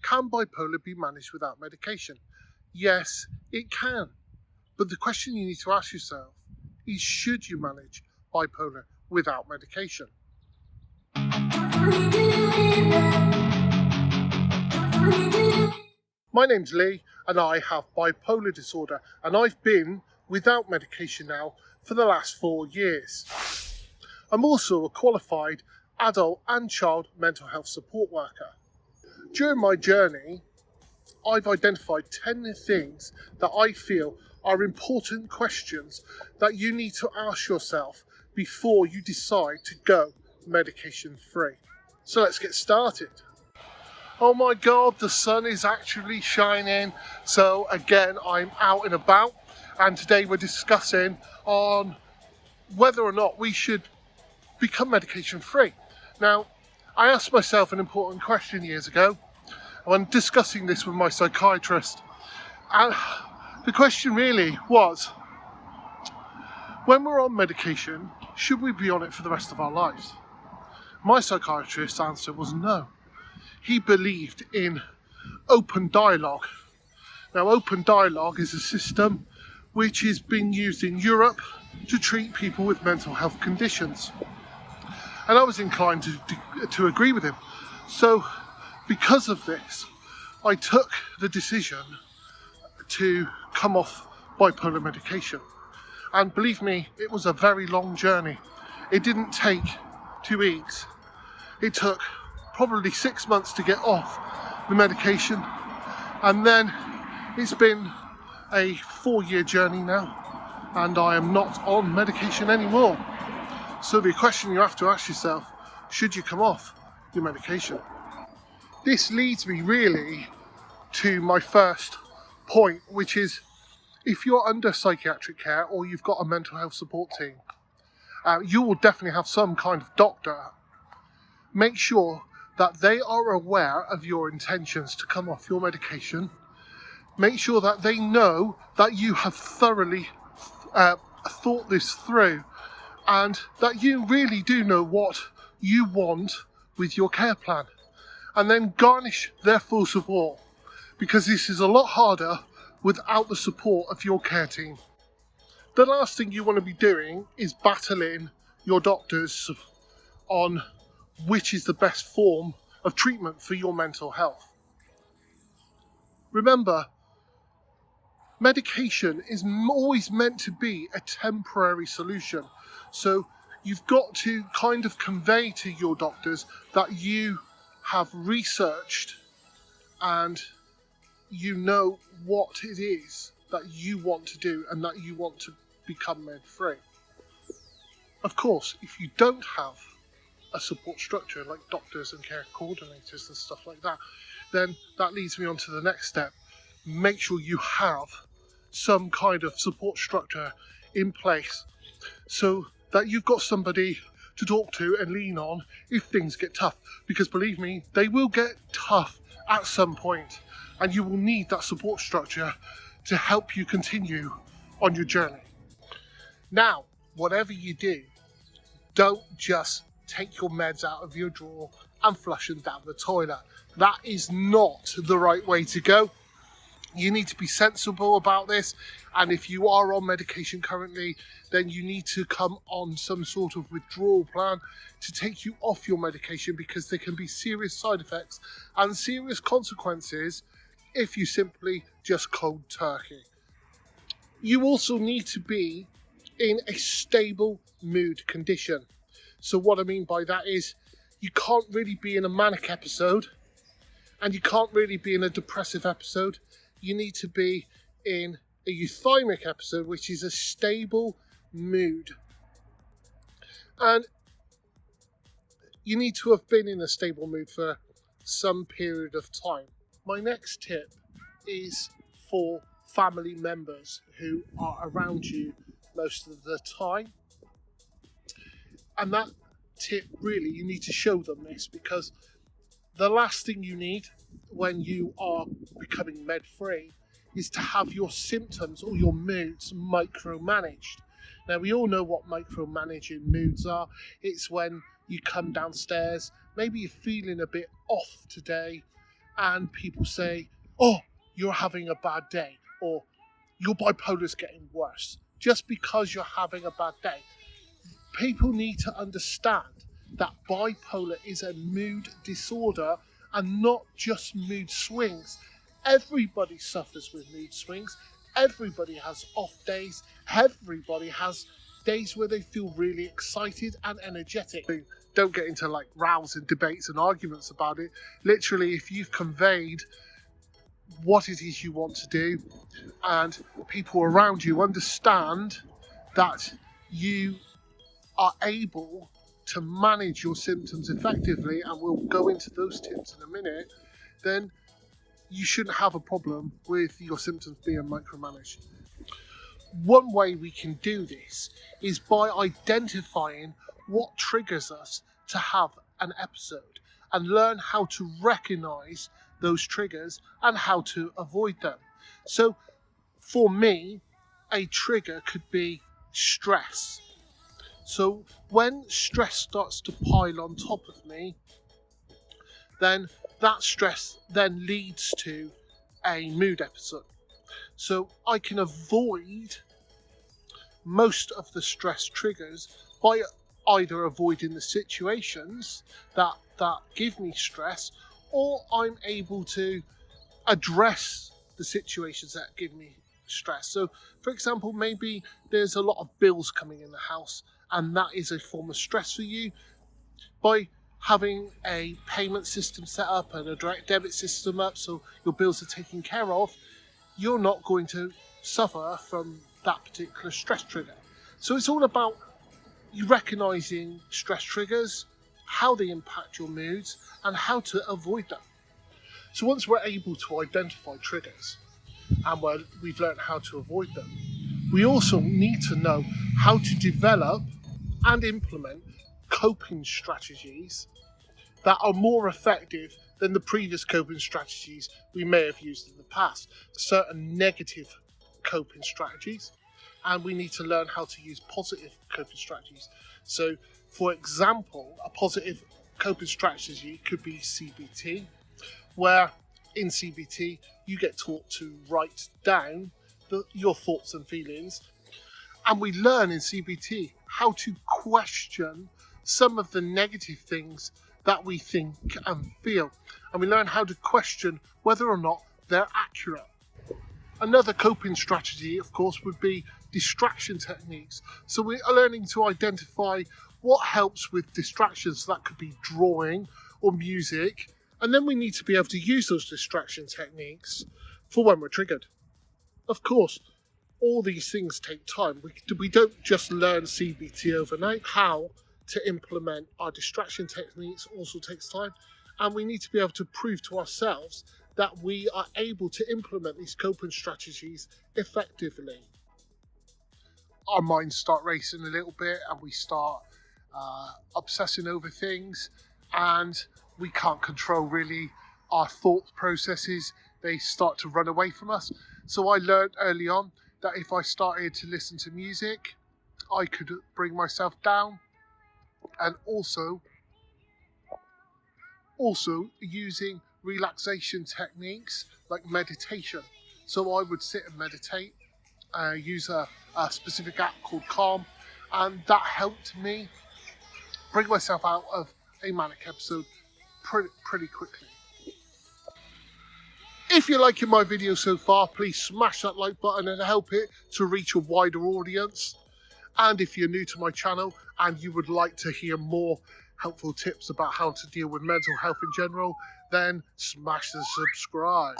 Can bipolar be managed without medication? Yes, it can. But the question you need to ask yourself is, should you manage bipolar without medication? My name's Lee and I have bipolar disorder, and I've been without medication now for the last 4 years. I'm also a qualified adult and child mental health support worker. During my journey, I've identified 10 things that I feel are important questions that you need to ask yourself before you decide to go medication free. So let's get started. Oh my God, the sun is actually shining. So again, I'm out and about, and today we're discussing on whether or not we should become medication free. Now, I asked myself an important question years ago when discussing this with my psychiatrist. And the question really was, when we're on medication, should we be on it for the rest of our lives? My psychiatrist's answer was no. He believed in open dialogue. Now, open dialogue is a system which is being used in Europe to treat people with mental health conditions. And I was inclined to agree with him. So, because of this, I took the decision to come off bipolar medication. And believe me, it was a very long journey. It didn't take 2 weeks. It took probably 6 months to get off the medication. And then it's been a 4-year journey now, and I am not on medication anymore. So the question you have to ask yourself, should you come off your medication? This leads me really to my first point, which is, if you're under psychiatric care or you've got a mental health support team, you will definitely have some kind of doctor. Make sure that they are aware of your intentions to come off your medication. Make sure that they know that you have thoroughly thought this through, and that you really do know what you want with your care plan. And then garnish their full support, because this is a lot harder without the support of your care team. The last thing you want to be doing is battling your doctors on which is the best form of treatment for your mental health. Remember, medication is always meant to be a temporary solution. So you've got to kind of convey to your doctors that you have researched and you know what it is that you want to do and that you want to become med-free. Of course, if you don't have a support structure like doctors and care coordinators and stuff like that, then that leads me on to the next step. Make sure you have some kind of support structure in place so that you've got somebody to talk to and lean on if things get tough, because believe me, they will get tough at some point, and you will need that support structure to help you continue on your journey. Now, whatever you do, don't just take your meds out of your drawer and flush them down the toilet. That is not the right way to go. You need to be sensible about this, and if you are on medication currently, then you need to come on some sort of withdrawal plan to take you off your medication, because there can be serious side effects and serious consequences if you simply just cold turkey. You also need to be in a stable mood condition. So what I mean by that is, you can't really be in a manic episode and you can't really be in a depressive episode. You need to be in a euthymic episode, which is a stable mood. And you need to have been in a stable mood for some period of time. My next tip is for family members who are around you most of the time. And that tip, really, you need to show them this, because the last thing you need when you are becoming med-free is to have your symptoms or your moods micromanaged. Now, we all know what micromanaging moods are. It's when you come downstairs, maybe you're feeling a bit off today, and people say, oh, you're having a bad day, or your bipolar's getting worse, just because you're having a bad day. People need to understand that bipolar is a mood disorder and not just mood swings. Everybody suffers with mood swings. Everybody has off days. Everybody has days where they feel really excited and energetic. Don't get into like rows and debates and arguments about it. Literally, if you've conveyed what it is you want to do and people around you understand that you are able to manage your symptoms effectively, and we'll go into those tips in a minute, then you shouldn't have a problem with your symptoms being micromanaged. One way we can do this is by identifying what triggers us to have an episode and learn how to recognize those triggers and how to avoid them. So for me, a trigger could be stress. So when stress starts to pile on top of me, then that stress then leads to a mood episode. So I can avoid most of the stress triggers by either avoiding the situations that give me stress, or I'm able to address the situations that give me stress. So for example, maybe there's a lot of bills coming in the house, and that is a form of stress for you. By having a payment system set up and a direct debit system up so your bills are taken care of, you're not going to suffer from that particular stress trigger. So it's all about you recognizing stress triggers, how they impact your moods, and how to avoid them. So once we're able to identify triggers and we've learned how to avoid them, we also need to know how to develop and implement coping strategies that are more effective than the previous coping strategies we may have used in the past. Certain negative coping strategies, and we need to learn how to use positive coping strategies. So, for example, a positive coping strategy could be CBT, where in CBT you get taught to write down your thoughts and feelings, and we learn in CBT how to question some of the negative things that we think and feel, and we learn how to question whether or not they're accurate. Another coping strategy, of course, would be distraction techniques. So we are learning to identify what helps with distractions. That could be drawing or music, and then we need to be able to use those distraction techniques for when we're triggered. Of course, all these things take time. We don't just learn CBT overnight. How to implement our distraction techniques also takes time, and we need to be able to prove to ourselves that we are able to implement these coping strategies effectively. Our minds start racing a little bit, and we start obsessing over things, and we can't control really our thought processes. They start to run away from us. So I learned early on that if I started to listen to music, I could bring myself down, and also using relaxation techniques like meditation. So I would sit and meditate, use a specific app called Calm, and that helped me bring myself out of a manic episode pretty quickly. If you're liking my video so far, please smash that like button and help it to reach a wider audience. And if you're new to my channel and you would like to hear more helpful tips about how to deal with mental health in general, then smash the subscribe.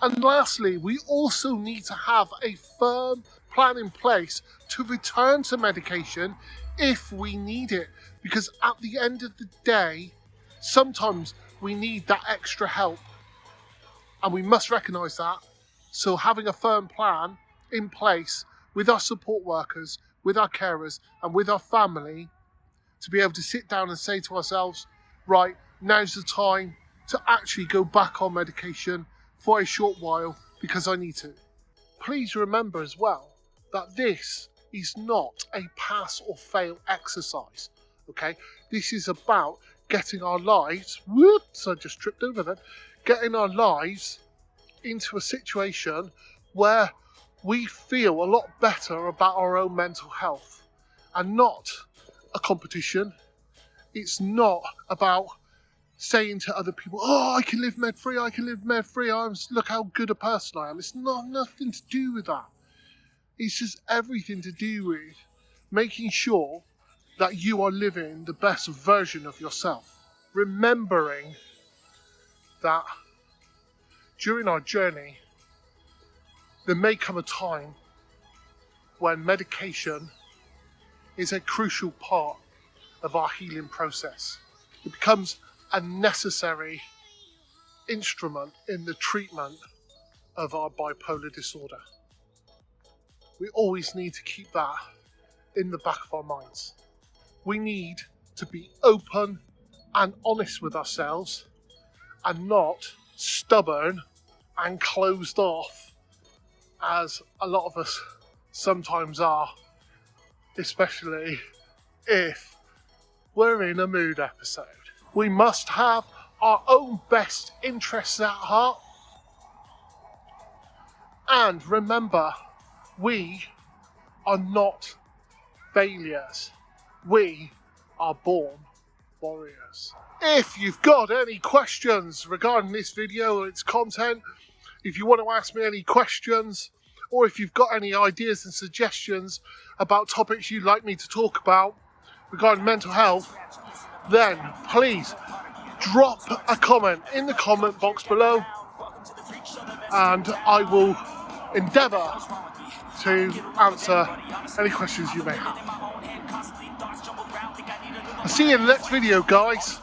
And lastly, we also need to have a firm plan in place to return to medication if we need it. Because at the end of the day, sometimes we need that extra help, and we must recognise that. So having a firm plan in place with our support workers, with our carers, and with our family, to be able to sit down and say to ourselves, right, now's the time to actually go back on medication for a short while because I need to. Please remember as well that this is not a pass or fail exercise, okay? This is about getting our lives, whoops, I just tripped over that, getting our lives into a situation where we feel a lot better about our own mental health, and not a competition. It's not about saying to other people, oh, I can live med-free, I can live med-free, look how good a person I am. It's not nothing to do with that. It's just everything to do with making sure that you are living the best version of yourself. Remembering that during our journey, there may come a time when medication is a crucial part of our healing process. It becomes a necessary instrument in the treatment of our bipolar disorder. We always need to keep that in the back of our minds. We need to be open and honest with ourselves, and not stubborn and closed off as a lot of us sometimes are, especially if we're in a mood episode. We must have our own best interests at heart, and remember, we are not failures. We are born warriors. If you've got any questions regarding this video or its content, if you want to ask me any questions, or if you've got any ideas and suggestions about topics you'd like me to talk about regarding mental health, then please drop a comment in the comment box below, and I will endeavour to answer any questions you may have. I'll see you in the next video, guys.